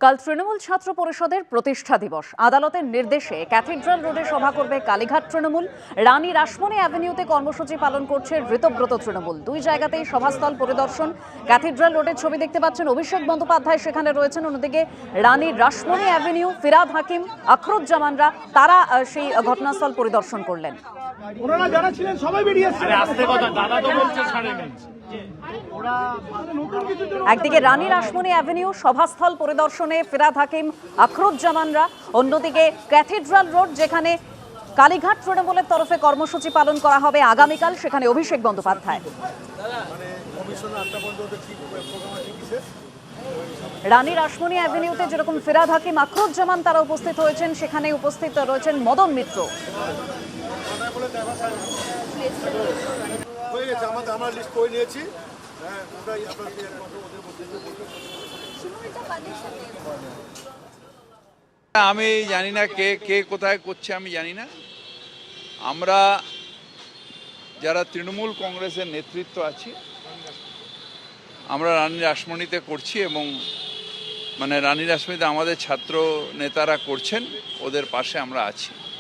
কাল তৃণমূল ছাত্র পরিষদের প্রতিষ্ঠা দিবস। আদালতের নির্দেশে ক্যাথিড্রাল রোডে সভা করবে কালীঘাট তৃণমূল। রানী রাসমণি অ্যাভিনিউতে কর্মসূচি পালন করছে ঋতব্রত তৃণমূল। দুই জায়গাতেই সভাস্থল পরিদর্শন। ক্যাথিড্রাল রোডের ছবি দেখতে পাচ্ছেন, অভিষেক বন্দ্যোপাধ্যায় সেখানে রয়েছেন। অন্যদিকে রানী রাসমণি অ্যাভিনিউ, ফিরাদ হাকিম, আখরুজ্জামানরা তারা সেই ঘটনাস্থল পরিদর্শন করলেন। ওনারা যারা ছিলেন সবাই বেরিয়ে এসেছেন। একদিকে রানী রাসমণি অ্যাভিনিউ সভাস্থল পরিদর্শনে ফিরাদ হাকিম, আখরুজ্জামানরা, অন্যদিকে ক্যাথিড্রাল রোড যেখানে কালীঘাট তৃণমূলের তরফে কর্মসূচি পালন করা হবে আগামীকাল, সেখানে অভিষেক বন্দ্যোপাধ্যায়। রানী রাসমণি অ্যাভিনিউতে যেরকম ফিরাদ হাকিম, আখরুজ্জামান তারা উপস্থিত হয়েছেন, সেখানে উপস্থিত রয়েছেন মদন মিত্র। আমি জানি না কে কে কোথায় করছে, আমি জানি না। আমরা যারা তৃণমূল কংগ্রেসের নেতৃত্ব আছি, আমরা রানী রাসমণিতে করছি এবং রানী রাসমণিতে আমাদের ছাত্র নেতারা করছেন, ওদের পাশে আমরা আছি।